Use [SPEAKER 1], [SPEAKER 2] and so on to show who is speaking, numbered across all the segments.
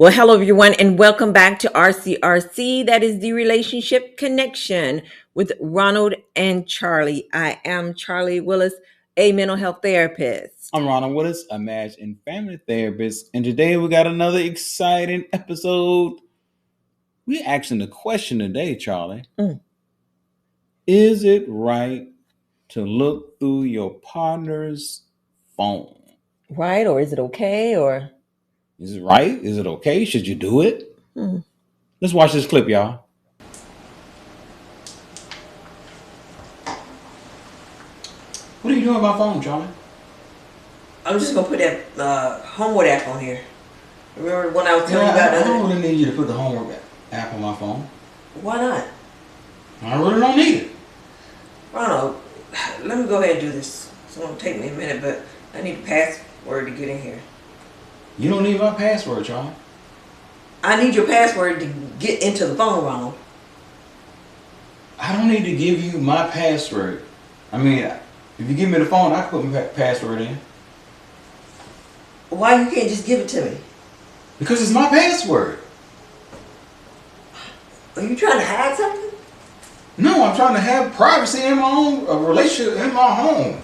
[SPEAKER 1] Well, hello everyone, and welcome back to RCRC. That is the Relationship Connection with Ronald and Charlie. I am Charlie Willis, a mental health therapist.
[SPEAKER 2] I'm Ronald Willis, a marriage and family therapist, and today we got another exciting episode. We're asking the question today, Charlie. Is it right to look through your partner's phone?
[SPEAKER 1] Right? Or is it okay? Or
[SPEAKER 2] Is it right? Is it okay? Should you do it?
[SPEAKER 1] Hmm.
[SPEAKER 2] Let's watch this clip, y'all. What are you doing with my phone, Charlie?
[SPEAKER 1] I'm just gonna put that homework app on here. Remember when I was telling you
[SPEAKER 2] I
[SPEAKER 1] about
[SPEAKER 2] don't
[SPEAKER 1] that?
[SPEAKER 2] really need you to put the homework app on my phone.
[SPEAKER 1] Why not?
[SPEAKER 2] I really don't need it.
[SPEAKER 1] Ronald, let me go ahead and do this. It's gonna take me a minute, but I need a password to get in here.
[SPEAKER 2] You don't need my password, Charlie.
[SPEAKER 1] I need your password to get into the phone, Ronald.
[SPEAKER 2] I don't need to give you my password. I mean, if you give me the phone, I can put my password in.
[SPEAKER 1] Why you can't just give it to me?
[SPEAKER 2] Because it's my password.
[SPEAKER 1] Are you trying to hide something?
[SPEAKER 2] No, I'm trying to have privacy in my own relationship in my home.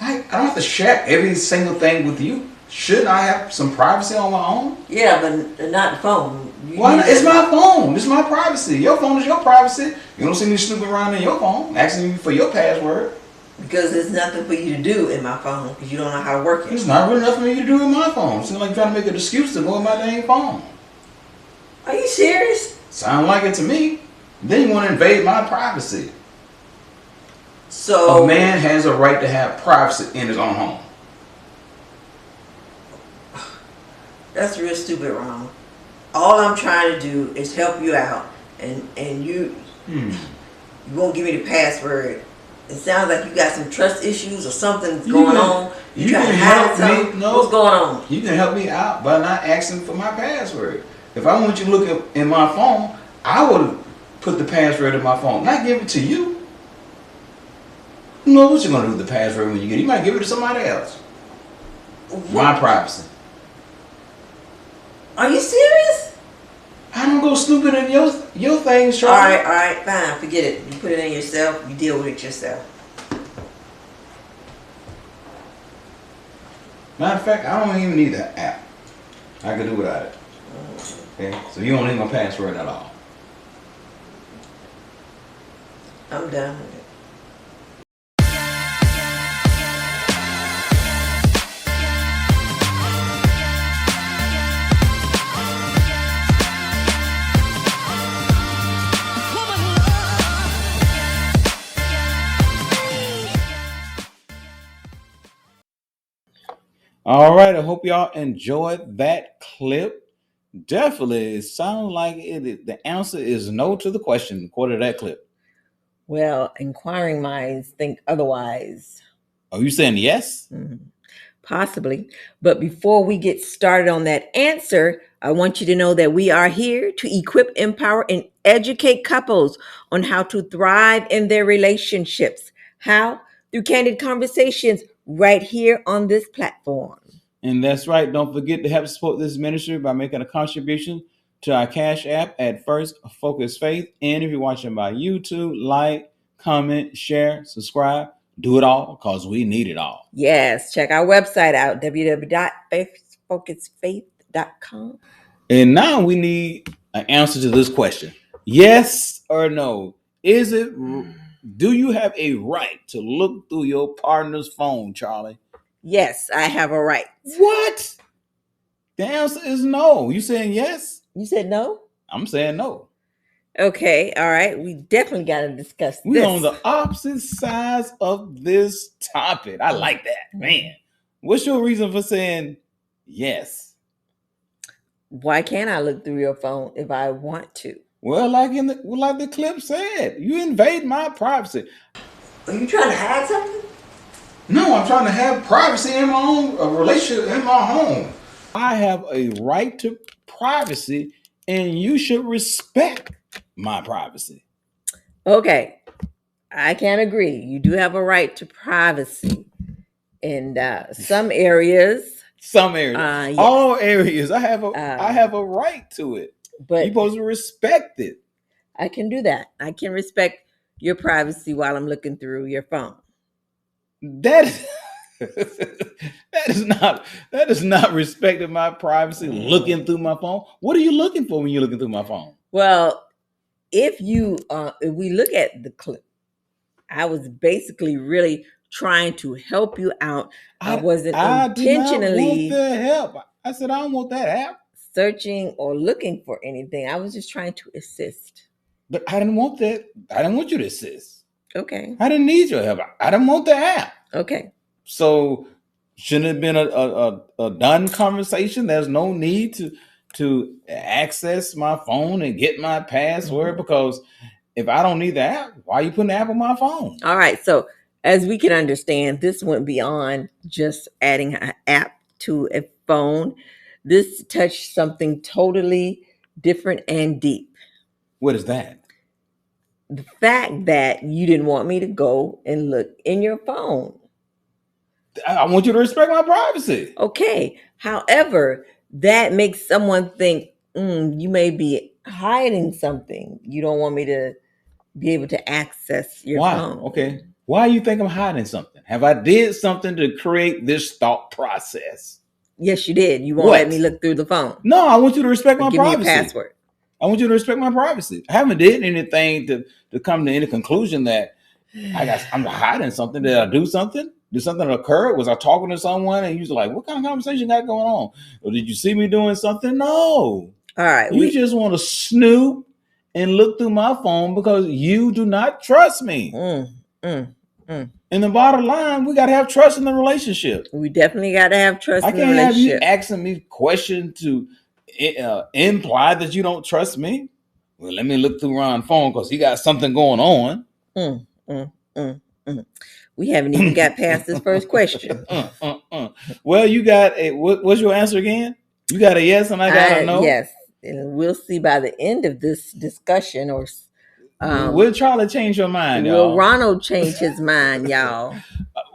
[SPEAKER 2] I don't have to share every single thing with you. Shouldn't I have some privacy on my own?
[SPEAKER 1] Yeah, but not the phone.
[SPEAKER 2] Why not? It's my phone. It's my privacy. Your phone is your privacy. You don't see me snooping around in your phone, asking you for your password.
[SPEAKER 1] Because there's nothing for you to do in my phone because you don't know how to work it.
[SPEAKER 2] There's not really nothing for you to do with my phone. Seems like you're trying to make an excuse to go with my dang phone.
[SPEAKER 1] Are you serious?
[SPEAKER 2] Sound like it to me. Then you want to invade my privacy.
[SPEAKER 1] So
[SPEAKER 2] A man has a right to have privacy in his own home.
[SPEAKER 1] that's real stupid, Ron. All I'm trying to do is help you out, and you won't give me the password. It sounds like you got some trust issues or something's going on. You trying to hide something?
[SPEAKER 2] No,
[SPEAKER 1] What's going on?
[SPEAKER 2] you can help me out by not asking for my password. If I want you to look in my phone, I would put the password in my phone, not give it to you. Who knows what you're going to do with the password when you get it? You might give it to somebody else. My privacy.
[SPEAKER 1] Are you serious?
[SPEAKER 2] I don't go snooping in your things, Charlie.
[SPEAKER 1] All right, fine. Forget it. You put it in yourself. You deal with it yourself.
[SPEAKER 2] Matter of fact, I don't even need that app. I can do without it. Okay? So you don't need my password at all.
[SPEAKER 1] I'm done with it.
[SPEAKER 2] All right, I hope y'all enjoyed that clip. Definitely, it sounds like the answer is no to the question according to that clip.
[SPEAKER 1] Well, inquiring minds think otherwise.
[SPEAKER 2] Are you saying yes?
[SPEAKER 1] Possibly. But before we get started on that answer, I want you to know that we are here to equip, empower, and educate couples on how to thrive in their relationships. How? Through candid conversations right here on this platform.
[SPEAKER 2] And that's right. Don't forget to help support this ministry by making a contribution to our Cash App at First Focus Faith. And if you're watching by YouTube, like, comment, share, subscribe. Do it all because we need it all.
[SPEAKER 1] Yes, check our website out, www.faithfocusfaith.com.
[SPEAKER 2] And now we need an answer to this question. Yes or no? Do you have a right to look through your partner's phone, Charlie?
[SPEAKER 1] Yes, I have a right.
[SPEAKER 2] What? The answer is no. You saying yes?
[SPEAKER 1] You said no?
[SPEAKER 2] I'm saying no.
[SPEAKER 1] Okay, all right. We definitely got to discuss
[SPEAKER 2] We
[SPEAKER 1] this.
[SPEAKER 2] on the opposite sides of this topic. I like that, man. What's your reason for saying yes?
[SPEAKER 1] Why can't I look through your phone if I want to?
[SPEAKER 2] Well, like the clip said, you invade my privacy.
[SPEAKER 1] Are you trying to hide something?
[SPEAKER 2] No, I'm trying to have privacy in my own relationship in my home. I have a right to privacy, and you should respect my privacy.
[SPEAKER 1] Okay, I can agree. You do have a right to privacy in some areas.
[SPEAKER 2] Some areas,
[SPEAKER 1] Yes.
[SPEAKER 2] all areas. I have a right to it.
[SPEAKER 1] But
[SPEAKER 2] You're supposed to respect it.
[SPEAKER 1] I can do that. I can respect your privacy while I'm looking through your phone.
[SPEAKER 2] That is that is not respecting my privacy. Looking through my phone. What are you looking for when you're looking through my phone?
[SPEAKER 1] Well, if we look at the clip, I was basically really trying to help you out. I wasn't intentionally
[SPEAKER 2] do not want the help. I said I don't want that help.
[SPEAKER 1] Searching or looking for anything. I was just trying to assist.
[SPEAKER 2] But I didn't want that. I didn't want you to assist.
[SPEAKER 1] Okay.
[SPEAKER 2] I didn't need your help. I didn't want the help.
[SPEAKER 1] Okay.
[SPEAKER 2] So shouldn't it have been a done conversation? There's no need to access my phone and get my password, because if I don't need the app, why are you putting the app on my phone?
[SPEAKER 1] All right. So as we can understand, this went beyond just adding an app to a phone. This touched something totally different and deep.
[SPEAKER 2] What is that?
[SPEAKER 1] The fact that you didn't want me to go and look in your phone.
[SPEAKER 2] I want you to respect my privacy.
[SPEAKER 1] Okay. However, that makes someone think, you may be hiding something. You don't want me to be able to access your phone.
[SPEAKER 2] Okay. Why do you think I'm hiding something? Have I did something to create this thought process?
[SPEAKER 1] Yes, you did. You won't let me look through the phone.
[SPEAKER 2] No, I want you to respect my privacy.
[SPEAKER 1] Give me a password.
[SPEAKER 2] I want you to respect my privacy. I haven't did anything to come to any conclusion that I'm hiding something. Did I do something? Did something occur? Was I talking to someone and you was like, what kind of conversation got going on? Or did you see me doing something? No.
[SPEAKER 1] All right.
[SPEAKER 2] You just want to snoop and look through my phone because you do not trust me. And the bottom line, we got to have trust in the relationship.
[SPEAKER 1] We definitely got to have trust in the relationship.
[SPEAKER 2] I can't have you asking me questions to imply that you don't trust me. Well, let me look through Ron's phone because he got something going on.
[SPEAKER 1] We haven't even got past this first question.
[SPEAKER 2] Well, you got what's your answer again? You got a yes and I got a no?
[SPEAKER 1] Yes. And we'll see by the end of this discussion, or
[SPEAKER 2] will Charlie change your mind, y'all?
[SPEAKER 1] Will Ronald change his mind, y'all?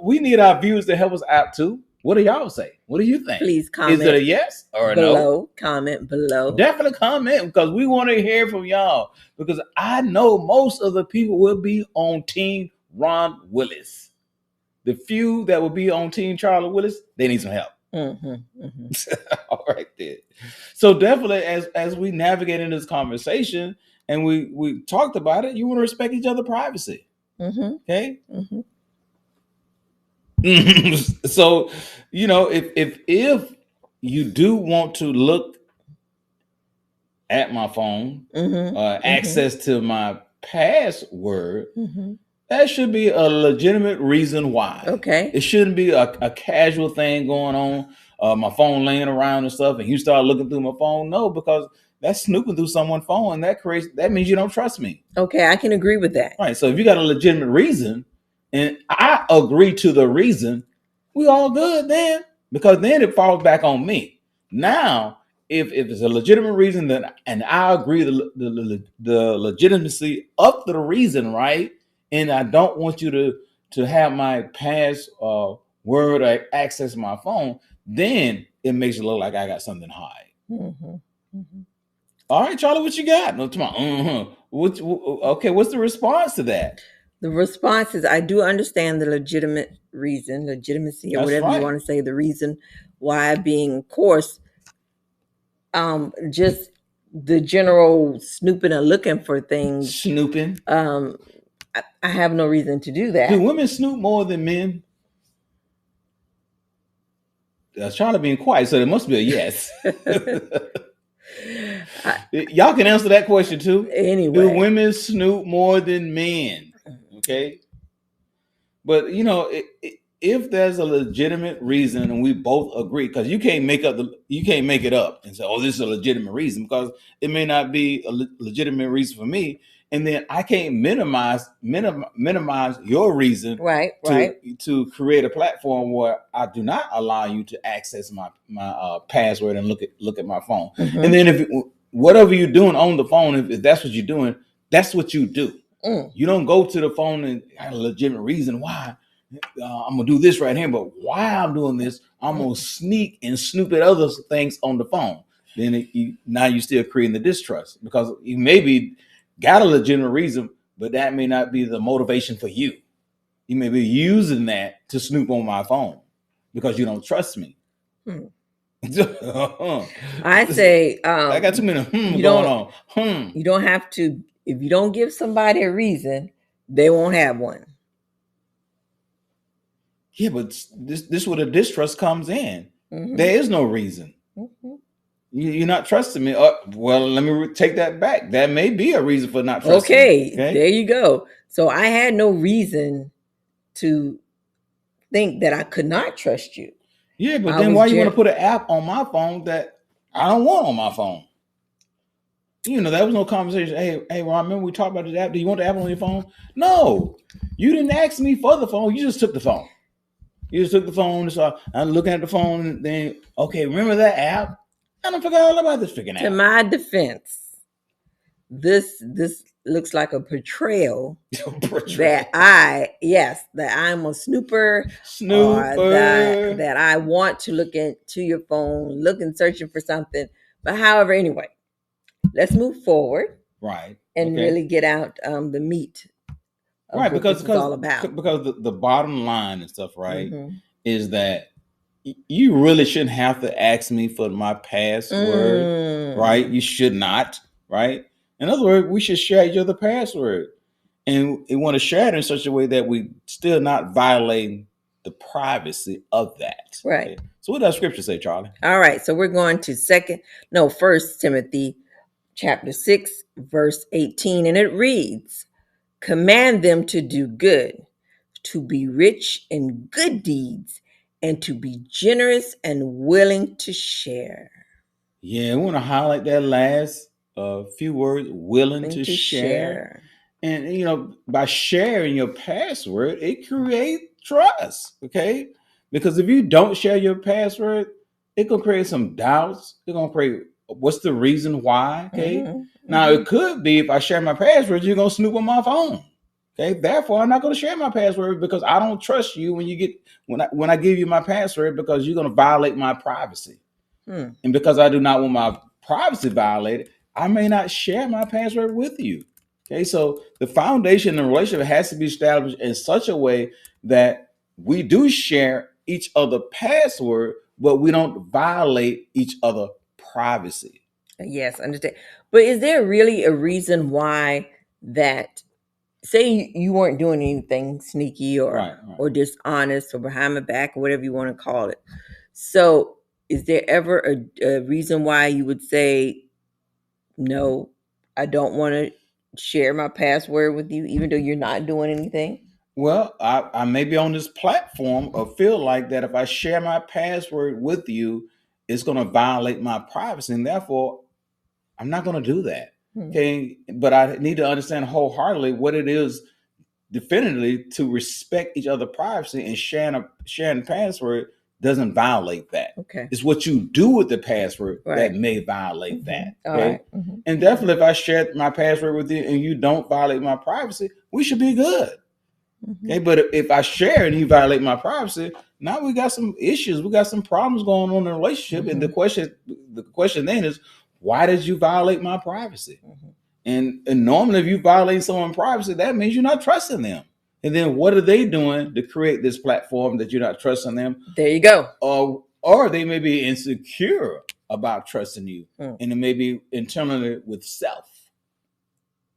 [SPEAKER 2] We need our viewers to help us out too. What do y'all say? What do you think?
[SPEAKER 1] Please comment.
[SPEAKER 2] Is it a yes or a no?
[SPEAKER 1] Comment below.
[SPEAKER 2] Definitely comment, because we want to hear from y'all. Because I know most of the people will be on Team Ron Willis. The few that will be on Team Charlie Willis, they need some help. All right, then. So definitely, as we navigate in this conversation and we talked about it, you want to respect each other's privacy. Okay. So, if you do want to look at my phone, access to my password, that should be a legitimate reason why. Okay. It shouldn't be a casual thing going on, my phone laying around and stuff, and you start looking through my phone. No, because that's snooping through someone's phone. That means you don't trust me. Okay, I can agree with that. All right. So if you got a legitimate reason, and I agree to the reason, we all good then, because then it falls back on me. Now, if it's a legitimate reason, and I agree the legitimacy of the reason, right? And I don't want you to have my password or access my phone, then it makes it look like I got something to hide. All right, Charlie, what you got? No, tomorrow. Okay, what's the response to that? The response is, I do understand the legitimacy, or whatever you want to say, the reason why, being, of course, just the general snooping and looking for things. Snooping. I have no reason to do that. Do women snoop more than men? Charlie being quiet, so there must be a yes. Y'all can answer that question too. Anyway, do women snoop more than men? Okay, but if there's a legitimate reason, and we both agree, because you can't make it up and say, "Oh, this is a legitimate reason," because it may not be a legitimate reason for me, and then I can't minimize your reason, right? To create a platform where I do not allow you to access my password and look at my phone, and then if whatever you're doing on the phone, if that's what you're doing, that's what you do. You don't go to the phone and have a legitimate reason why. I'm gonna do this right here, but while I'm doing this, I'm gonna sneak and snoop at other things on the phone. Then now you're still creating the distrust because you maybe got a legitimate reason, but that may not be the motivation for you. You may be using that to snoop on my phone because you don't trust me.
[SPEAKER 1] I say
[SPEAKER 2] I got too many
[SPEAKER 1] you
[SPEAKER 2] going
[SPEAKER 1] don't
[SPEAKER 2] on.
[SPEAKER 1] you don't have to. If you don't give somebody a reason, they won't have one.
[SPEAKER 2] Yeah, but this where the distrust comes in.
[SPEAKER 1] Mhm.
[SPEAKER 2] There is no reason.
[SPEAKER 1] Mhm.
[SPEAKER 2] You're not trusting me. Well, let me take that back. That may be a reason for not trusting
[SPEAKER 1] Okay,
[SPEAKER 2] me. Okay,
[SPEAKER 1] there you go. So I had no reason to think that I could not trust you.
[SPEAKER 2] yeah, but
[SPEAKER 1] I
[SPEAKER 2] then
[SPEAKER 1] was
[SPEAKER 2] why you want to
[SPEAKER 1] gen-
[SPEAKER 2] put an app on my phone that I don't want on my phone? You know, there was no conversation. Hey, Ron, remember we talked about this app? Do you want the app on your phone? No, you didn't ask me for the phone. You just took the phone. You just took the phone. So I'm looking at the phone and then, okay, remember that app? I don't forget all about this freaking
[SPEAKER 1] to
[SPEAKER 2] app.
[SPEAKER 1] my defense, this looks like a portrayal that I'm a snooper, or
[SPEAKER 2] Snooper.
[SPEAKER 1] that I want to look into your phone, looking searching for something. But however, anyway, let's move forward
[SPEAKER 2] Right.
[SPEAKER 1] and
[SPEAKER 2] Okay.
[SPEAKER 1] really get out the meat of
[SPEAKER 2] Right,
[SPEAKER 1] what
[SPEAKER 2] because
[SPEAKER 1] this is all about.
[SPEAKER 2] the bottom line and stuff, right,
[SPEAKER 1] Mhm.
[SPEAKER 2] is that you really shouldn't have to ask me for my password, right? You should not, right? In other words, we should share each other password, and we want to share it in such a way that we still not violating the privacy of that.
[SPEAKER 1] Right.
[SPEAKER 2] Okay? So what does Scripture say, Charlie?
[SPEAKER 1] All right, so we're going to First Timothy chapter 6, verse 18, and it reads, "Command them to do good, to be rich in good deeds, and to be generous and willing to share."
[SPEAKER 2] Yeah, we want to highlight that last few words: willing to
[SPEAKER 1] To
[SPEAKER 2] share.
[SPEAKER 1] share.
[SPEAKER 2] And you know, by sharing your password, it creates trust. Okay, because if you don't share your password, it gonna create some doubts. It's gonna create what's the reason why. Okay,
[SPEAKER 1] Mhm,
[SPEAKER 2] now
[SPEAKER 1] mhm.
[SPEAKER 2] it could be if I share my password, you're gonna snoop on my phone. Okay, therefore I'm not gonna share my password because I don't trust you when I give you my password because you're gonna violate my privacy. And because I do not want my privacy violated, I may not share my password with you. Okay, so the foundation in the relationship has to be established in such a way that we do share each other password, but we don't violate each other privacy.
[SPEAKER 1] Yes, understand. But is there really a reason why that, say you weren't doing anything sneaky
[SPEAKER 2] Right.
[SPEAKER 1] or dishonest or behind my back or whatever you want to call it? So is there ever a reason why you would say, no, I don't want to share my password with you, even though you're not doing anything?
[SPEAKER 2] Well, I may be on this platform or feel like that if I share my password with you, it's going to violate my privacy. And therefore, I'm not going to do that. Okay. But I need to understand wholeheartedly what it is definitively to respect each other's privacy, and sharing password doesn't violate that.
[SPEAKER 1] Okay.
[SPEAKER 2] It's what you do with the password
[SPEAKER 1] Right.
[SPEAKER 2] that may violate that.
[SPEAKER 1] All
[SPEAKER 2] Okay.
[SPEAKER 1] right.
[SPEAKER 2] And definitely if I share my password with you and you don't violate my privacy, we should be good. Okay. But if I share and you violate my privacy, now we got some issues. We got some problems going on in the relationship. And the question then is, why did you violate my privacy? And normally, if you violate someone's privacy, that means you're not trusting them. And then what are they doing to create this platform that you're not trusting them?
[SPEAKER 1] There you go.
[SPEAKER 2] Or they may be insecure about trusting you, and it may be internally with self.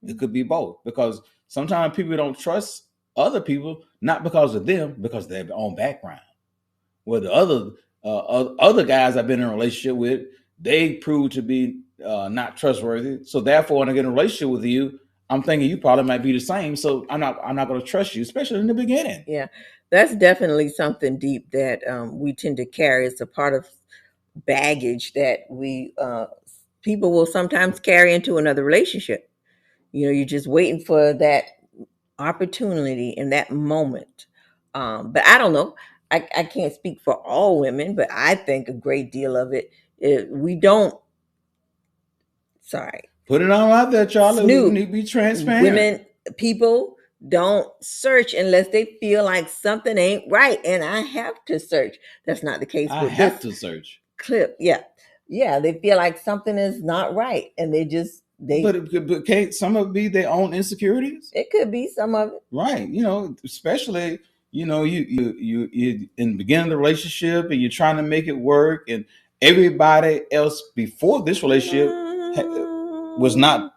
[SPEAKER 2] It could be both, because sometimes people don't trust other people not because of them, because of their own background. Well, the other guys I've been in a relationship with, they prove to be not trustworthy. So therefore, when I get in a relationship with you, I'm thinking you probably might be the same. So I'm not going to trust you, especially in the beginning.
[SPEAKER 1] Yeah, that's definitely something deep that we tend to carry. It's a part of baggage that we people will sometimes carry into another relationship. You know, you're just waiting for that opportunity in that moment. But I don't know. I can't speak for all women, but I think a great deal of it, we don't. Sorry.
[SPEAKER 2] Put it on out there, Charlie. We
[SPEAKER 1] Snoop.
[SPEAKER 2] need to be transparent.
[SPEAKER 1] Women, people don't search unless they feel like something ain't right, and I have to search. That's not the case
[SPEAKER 2] I
[SPEAKER 1] with
[SPEAKER 2] have
[SPEAKER 1] this
[SPEAKER 2] to search.
[SPEAKER 1] clip. Yeah, they feel like something is not right, and
[SPEAKER 2] But can't some of it be their own insecurities?
[SPEAKER 1] it could be some of it.
[SPEAKER 2] Right. Especially, you in the beginning of the relationship and you're trying to make it work, and everybody else before this relationship was not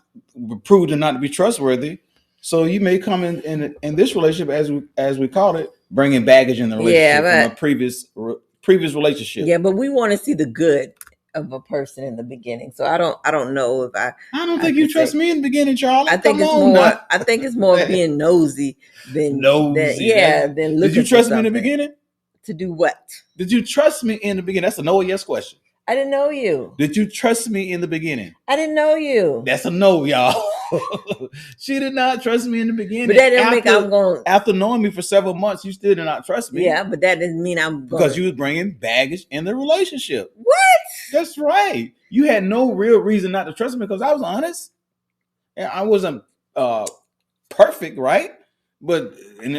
[SPEAKER 2] proved to not to be trustworthy. So you may come in this relationship, as we call it, bringing baggage in the relationship from a previous relationship.
[SPEAKER 1] Yeah, but we want to see the good of a person in the beginning. So I don't know if
[SPEAKER 2] I don't
[SPEAKER 1] I
[SPEAKER 2] think
[SPEAKER 1] could
[SPEAKER 2] you trust
[SPEAKER 1] say-
[SPEAKER 2] me in the beginning, Charlie.
[SPEAKER 1] I think
[SPEAKER 2] Come
[SPEAKER 1] it's
[SPEAKER 2] on
[SPEAKER 1] more.
[SPEAKER 2] now.
[SPEAKER 1] I think it's more being nosy than
[SPEAKER 2] Nosy.
[SPEAKER 1] than
[SPEAKER 2] Did
[SPEAKER 1] looking
[SPEAKER 2] you trust
[SPEAKER 1] for
[SPEAKER 2] me in the
[SPEAKER 1] something.
[SPEAKER 2] beginning?
[SPEAKER 1] To do what?
[SPEAKER 2] Did you trust me in the beginning? That's a no or yes question.
[SPEAKER 1] I didn't know you.
[SPEAKER 2] Did you trust me in the beginning?
[SPEAKER 1] I didn't know you.
[SPEAKER 2] That's a no, y'all. She did not trust me in the beginning.
[SPEAKER 1] But that doesn't make I'm going.
[SPEAKER 2] After knowing me for several months, you still did not trust me.
[SPEAKER 1] Yeah, but that doesn't mean I'm going.
[SPEAKER 2] Because you was bringing baggage in the relationship.
[SPEAKER 1] What?
[SPEAKER 2] That's right. You had no real reason not to trust me because I was honest. And I wasn't perfect, right? But in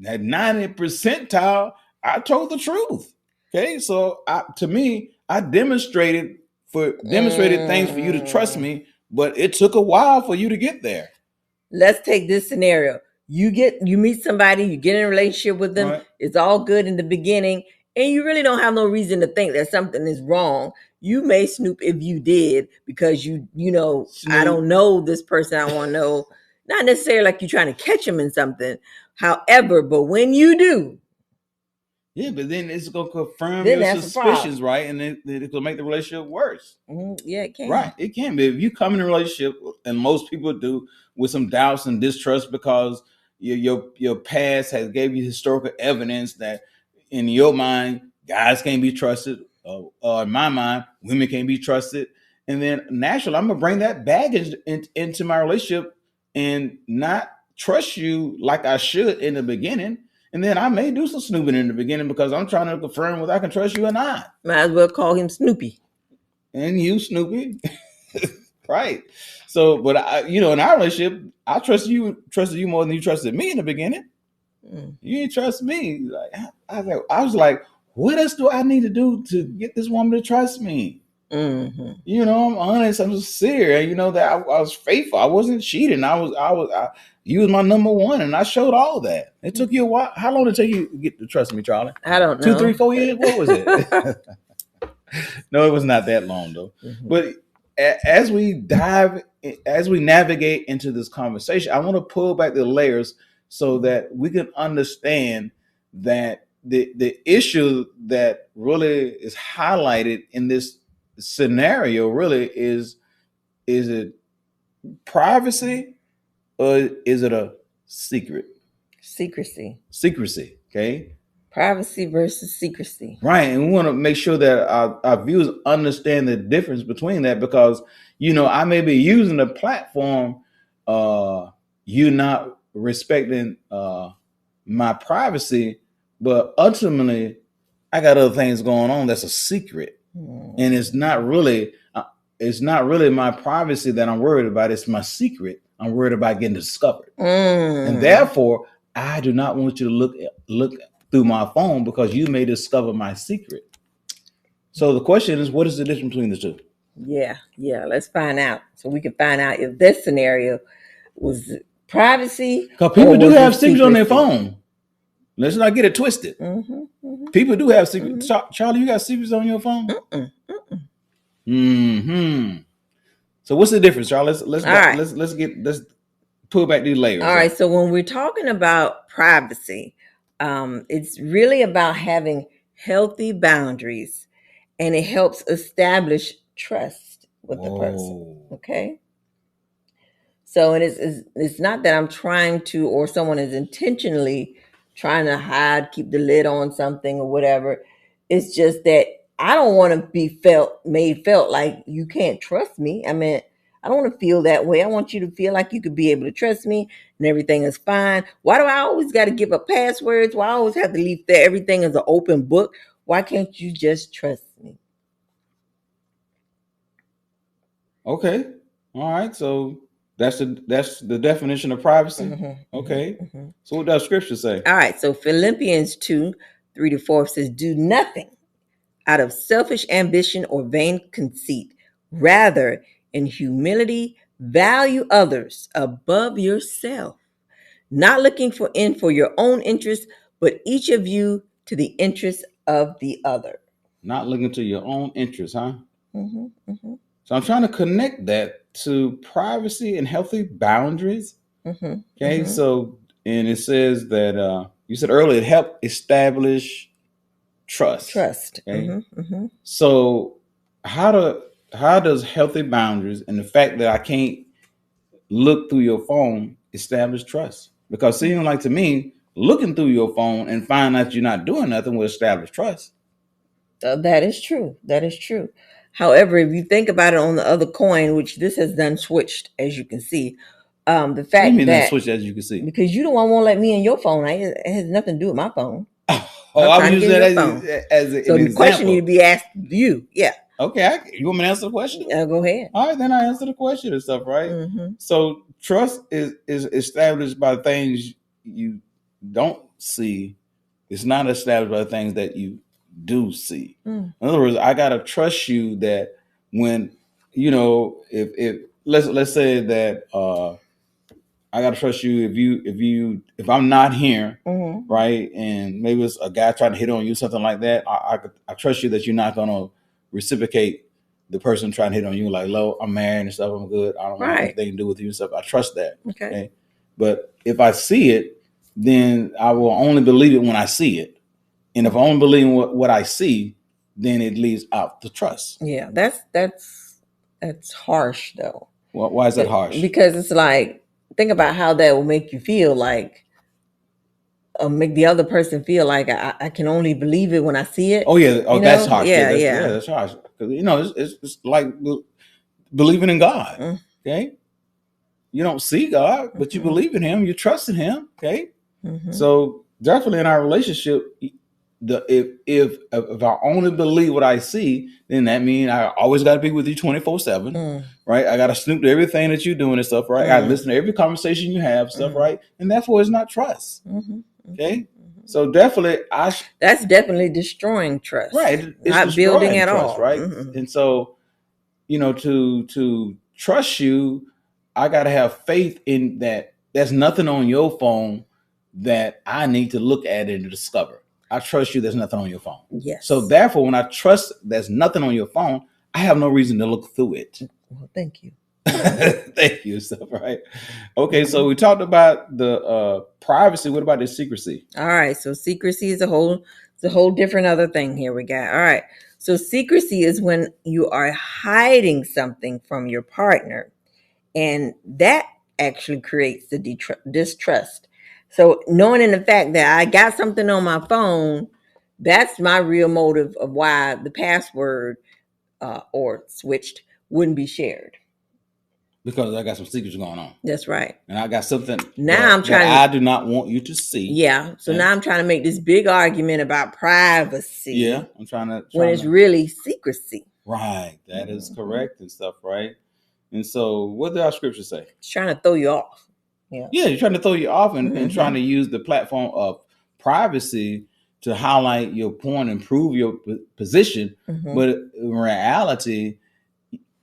[SPEAKER 2] at 90 percentile, I told the truth. Okay, so to me, I demonstrated things for you to trust me, but it took a while for you to get there.
[SPEAKER 1] Let's take this scenario. You meet somebody, you get in a relationship with them,
[SPEAKER 2] Right.
[SPEAKER 1] It's all good in the beginning, and you really don't have no reason to think that something is wrong. You may snoop if you did, because you know, I don't know this person, I want to know. Not necessarily like you're trying to catch them in something. However, but when you do,
[SPEAKER 2] yeah, but then it's gonna confirm
[SPEAKER 1] then
[SPEAKER 2] your
[SPEAKER 1] that's a
[SPEAKER 2] suspicions, right? And then it's gonna make the relationship worse.
[SPEAKER 1] Yeah, it can.
[SPEAKER 2] Right, it can be. If you come in a relationship, and most people do, with some doubts and distrust because your past has gave you historical evidence that in your mind guys can't be trusted, or in my mind women can't be trusted, and then naturally I'm gonna bring that baggage into my relationship and not trust you like I should in the beginning. And then I may do some snooping in the beginning because I'm trying to confirm whether I can trust you or not.
[SPEAKER 1] Might as well call him Snoopy.
[SPEAKER 2] And you, Snoopy. Right. So, but in our relationship, I trusted you more than you trusted me in the beginning. You didn't trust me. Like I was like, what else do I need to do to get this woman to trust me? Mm-hmm. I'm honest. I'm sincere. That I was faithful. I wasn't cheating. You was my number one, and I showed all that. It took you a while. How long did it take you to get to trust me, Charlie?
[SPEAKER 1] I don't know.
[SPEAKER 2] 2, 3, 4 years. What was it? No, it was not that long though. Mm-hmm. But as we navigate into this conversation, I want to pull back the layers so that we can understand that the issue that really is highlighted in this scenario really is it privacy or is it a secret?
[SPEAKER 1] Secrecy.
[SPEAKER 2] Okay.
[SPEAKER 1] Privacy versus secrecy.
[SPEAKER 2] Right. And we want to make sure that our viewers understand the difference between that because, I may be using the platform, you not respecting my privacy, but ultimately I got other things going on that's a secret. And it's not really my privacy that I'm worried about. It's my secret. I'm worried about getting discovered. And therefore, I do not want you to look through my phone because you may discover my secret. So the question is, what is the difference between the two? Yeah,
[SPEAKER 1] let's find out. So we can find out if this scenario was privacy.
[SPEAKER 2] Because people do have secrets on their phone. Let's not get it twisted. People do have secrets. Charlie, you got secrets on your phone? So what's the difference, Charlie? Let's pull back these layers.
[SPEAKER 1] All right. So when we're talking about privacy, it's really about having healthy boundaries, and it helps establish trust with the person. Okay. So it's not that I'm trying to, or someone is intentionally trying to hide, keep the lid on something or whatever. It's just that I don't want to be made felt like you can't trust me. I mean, I don't want to feel that way. I want you to feel like you could be able to trust me and everything is fine. Why do I always got to give up passwords? Why I always have to leave there? Everything is an open book. Why can't you just trust me?
[SPEAKER 2] Okay. All right. So That's the definition of privacy.
[SPEAKER 1] Mhm,
[SPEAKER 2] Okay.
[SPEAKER 1] mhm.
[SPEAKER 2] So what does scripture say?
[SPEAKER 1] All right, so Philippians 2:3-4 says, "Do nothing out of selfish ambition or vain conceit. Rather, in humility, value others above yourself, not looking for your own interest, but each of you to the interest of the other."
[SPEAKER 2] Not looking to your own interests, huh?
[SPEAKER 1] Mhm, mhm,
[SPEAKER 2] So I'm trying to connect that to privacy and healthy boundaries.
[SPEAKER 1] mhm,
[SPEAKER 2] Okay.
[SPEAKER 1] mhm.
[SPEAKER 2] So, and it says that you said earlier it helped establish trust.
[SPEAKER 1] Trust.
[SPEAKER 2] Okay.
[SPEAKER 1] Mhm, mhm.
[SPEAKER 2] So how does healthy boundaries and the fact that I can't look through your phone establish trust? Because seeming like to me, looking through your phone and find out you're not doing nothing will establish trust.
[SPEAKER 1] That is true. That is true. However, if you think about it on the other coin, which this has done switched, as you can see, the
[SPEAKER 2] What do you
[SPEAKER 1] fact
[SPEAKER 2] mean that
[SPEAKER 1] that
[SPEAKER 2] switch as you can see?
[SPEAKER 1] because you don't want to let me in your phone, it has nothing to do with my phone.
[SPEAKER 2] Oh,
[SPEAKER 1] I'm
[SPEAKER 2] I'm
[SPEAKER 1] trying to
[SPEAKER 2] using
[SPEAKER 1] get
[SPEAKER 2] that
[SPEAKER 1] in your phone.
[SPEAKER 2] as
[SPEAKER 1] So
[SPEAKER 2] an
[SPEAKER 1] the question need to
[SPEAKER 2] example.
[SPEAKER 1] be asked you. Yeah.
[SPEAKER 2] Okay, you want me to answer the question?
[SPEAKER 1] Go ahead.
[SPEAKER 2] All right, then I answer the question and stuff, right?
[SPEAKER 1] Mm-hmm.
[SPEAKER 2] So trust is established by things you don't see. It's not established by things that you do see.
[SPEAKER 1] Mm.
[SPEAKER 2] In other words, I gotta trust you that when if let's say that I gotta trust you if I'm not here,
[SPEAKER 1] Mm-hmm.
[SPEAKER 2] right, and maybe it's a guy trying to hit on you, something like that. I trust you that you're not gonna reciprocate the person trying to hit on you, like, "Lo, I'm married and stuff. I'm good. I don't want
[SPEAKER 1] Right.
[SPEAKER 2] anything to do with you and stuff." I trust that.
[SPEAKER 1] Okay.
[SPEAKER 2] But if I see it, then I will only believe it when I see it. And if I only believe what I see, then it leaves out the trust.
[SPEAKER 1] Yeah. That's harsh though.
[SPEAKER 2] Why is that harsh?
[SPEAKER 1] Because it's like, think about how that will make you feel, like make the other person feel like I can only believe it when I see it.
[SPEAKER 2] Oh yeah. Oh, that's harsh.
[SPEAKER 1] Yeah,
[SPEAKER 2] Yeah, that's harsh. Because it's like believing in God.
[SPEAKER 1] Mm.
[SPEAKER 2] Okay. You don't see God, but you
[SPEAKER 1] Mhm.
[SPEAKER 2] believe in Him. You trust in Him. Okay.
[SPEAKER 1] Mhm.
[SPEAKER 2] So definitely in our relationship, if I only believe what I see, then that means I always got to be with you 24/7,
[SPEAKER 1] Mm.
[SPEAKER 2] right? I got to snoop to everything that you're doing and stuff, right? I listen to every conversation you have, stuff, right? And therefore, it's not trust.
[SPEAKER 1] Mhm.
[SPEAKER 2] Okay. So definitely,
[SPEAKER 1] That's definitely destroying trust.
[SPEAKER 2] right. It's
[SPEAKER 1] Not building
[SPEAKER 2] destroying
[SPEAKER 1] at
[SPEAKER 2] trust,
[SPEAKER 1] all.
[SPEAKER 2] right?
[SPEAKER 1] Mhm.
[SPEAKER 2] And so, to trust you, I got to have faith in that. There's nothing on your phone that I need to look at and discover. I trust you. There's nothing on your phone.
[SPEAKER 1] Yes.
[SPEAKER 2] So therefore, when I trust there's nothing on your phone, I have no reason to look through it.
[SPEAKER 1] Well, thank you.
[SPEAKER 2] Thank you, stuff, right? Okay, so we talked about the privacy. What about the secrecy?
[SPEAKER 1] All right. So secrecy is a whole different other thing here we got. All right. So secrecy is when you are hiding something from your partner, and that actually creates the distrust. So knowing in the fact that I got something on my phone, that's my real motive of why the password or switched wouldn't be shared.
[SPEAKER 2] Because I got some secrets going on.
[SPEAKER 1] That's right.
[SPEAKER 2] And I got something
[SPEAKER 1] Now
[SPEAKER 2] that I do not want you to see.
[SPEAKER 1] Yeah. So now I'm trying to make this big argument about privacy.
[SPEAKER 2] Yeah, I'm trying to
[SPEAKER 1] when it's really secrecy.
[SPEAKER 2] Right. That is correct and stuff, right? And so what did our scripture say?
[SPEAKER 1] It's trying to throw you off.
[SPEAKER 2] Yeah, you're trying to throw you off and trying to use the platform of privacy to highlight your point and prove your position. But in reality,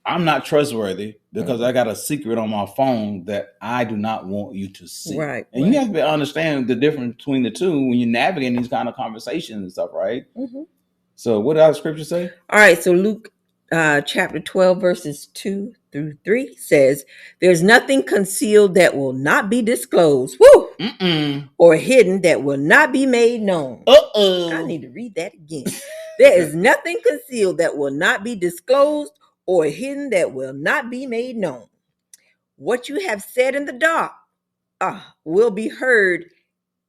[SPEAKER 2] I'm not trustworthy because I got a secret on my phone that I do not want you to see.
[SPEAKER 1] Right.
[SPEAKER 2] And you have to understand the difference between the two when you're navigating these kind of conversations and stuff, right? So what did our scripture say?
[SPEAKER 1] All right. So Luke chapter 12, verses 2-3 says, "There's nothing concealed that will not be disclosed. Woo! Or hidden that will not be made known." I need to read that again. There is nothing concealed that will not be disclosed or hidden that will not be made known. What you have said in the dark will be heard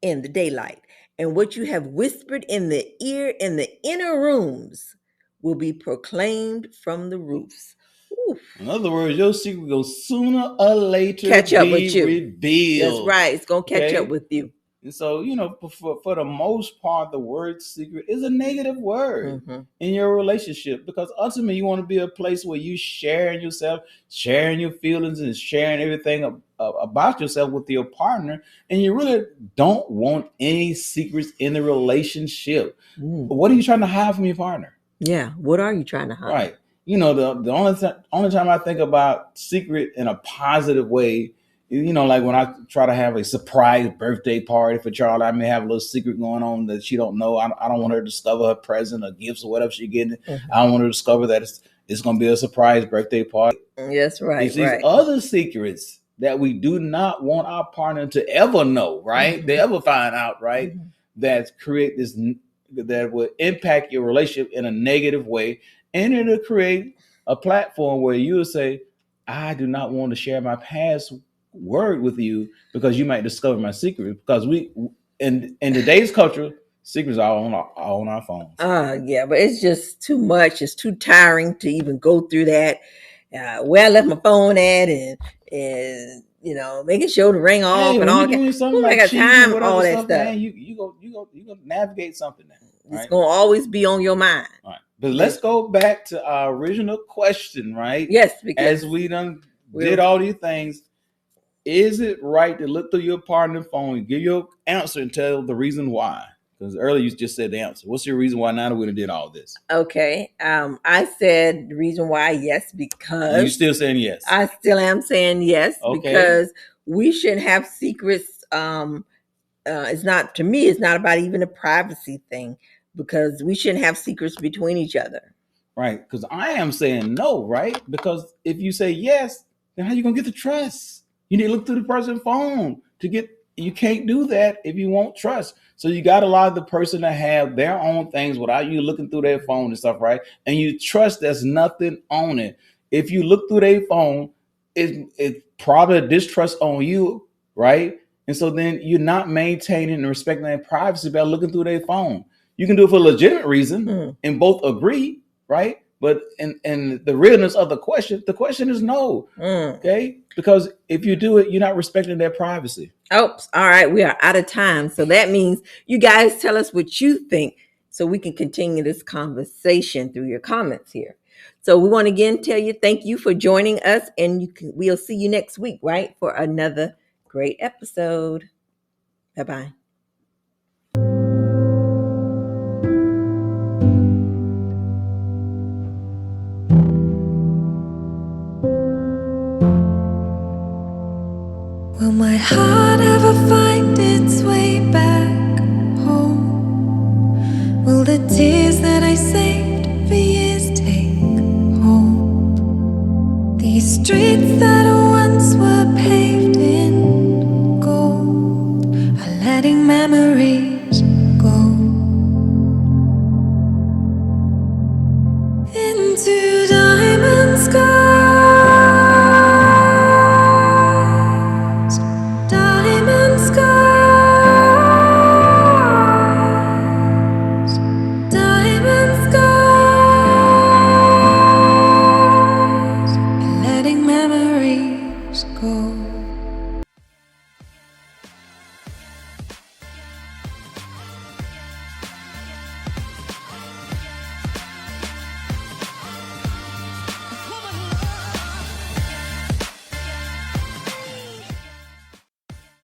[SPEAKER 1] in the daylight, and what you have whispered in the ear in the inner rooms will be proclaimed from the roofs. Oof.
[SPEAKER 2] In other words, your secret will sooner or later
[SPEAKER 1] Catch up
[SPEAKER 2] be
[SPEAKER 1] with you.
[SPEAKER 2] revealed.
[SPEAKER 1] That's right. It's gonna catch up with you.
[SPEAKER 2] And so, for the most part, the word secret is a negative word in your relationship, because ultimately you want to be a place where you sharing yourself, sharing your feelings, and sharing everything about yourself with your partner. And you really don't want any secrets in the relationship. What are you trying to hide from your partner?
[SPEAKER 1] Yeah. What are you trying to hide?
[SPEAKER 2] Right. The only time I think about secret in a positive way, like when I try to have a surprise birthday party for Charlie, I may have a little secret going on that she don't know. I don't want her to discover her present or gifts or whatever she's getting. I don't want her to discover that it's going to be a surprise birthday party.
[SPEAKER 1] Yes, right.
[SPEAKER 2] It's these other secrets that we do not want our partner to ever know, right? They ever find out, right? That create this, that will impact your relationship in a negative way. And it'll create a platform where you'll say, I do not want to share my password with you because you might discover my secret. Because in today's culture, secrets are on our phones.
[SPEAKER 1] Yeah, but it's just too much. It's too tiring to even go through that. Where I left my phone at, and making sure to ring off and all.
[SPEAKER 2] Doing something like
[SPEAKER 1] I got time, all that stuff.
[SPEAKER 2] Man, you go navigate something now.
[SPEAKER 1] Right? It's gonna always be on your mind.
[SPEAKER 2] Right. But let's go back to our original question, right?
[SPEAKER 1] Yes, because
[SPEAKER 2] as we did all these things, is it right to look through your partner's phone and give your answer and tell the reason why? Because earlier you just said the answer. What's your reason why now that we did all this?
[SPEAKER 1] Okay. I said the reason why, yes, because
[SPEAKER 2] you still saying yes.
[SPEAKER 1] I still am saying yes, because we shouldn't have secrets. It's not, to me, it's not about even a privacy thing, because we shouldn't have secrets between each other.
[SPEAKER 2] Right. Because I am saying no, right? Because if you say yes, then how are you going to get the trust? You need to look through the person's phone you can't do that if you want trust. So you got to allow the person to have their own things without you looking through their phone and stuff, right? And you trust there's nothing on it. If you look through their phone, it's probably a distrust on you, right? And so then you're not maintaining and respecting their privacy by looking through their phone. You can do it for a legitimate reason and both agree, right? But in the realness of the question is no. Okay? Because if you do it, you're not respecting their privacy.
[SPEAKER 1] Oops. All right. We are out of time. So that means you guys tell us what you think so we can continue this conversation through your comments here. So we want to again tell you thank you for joining us, and we'll see you next week, right? For another great episode. Bye-bye.
[SPEAKER 3] Will my heart ever find its way back home? Will the tears that I saved for years take hold? These streets that once were paved in gold are letting memories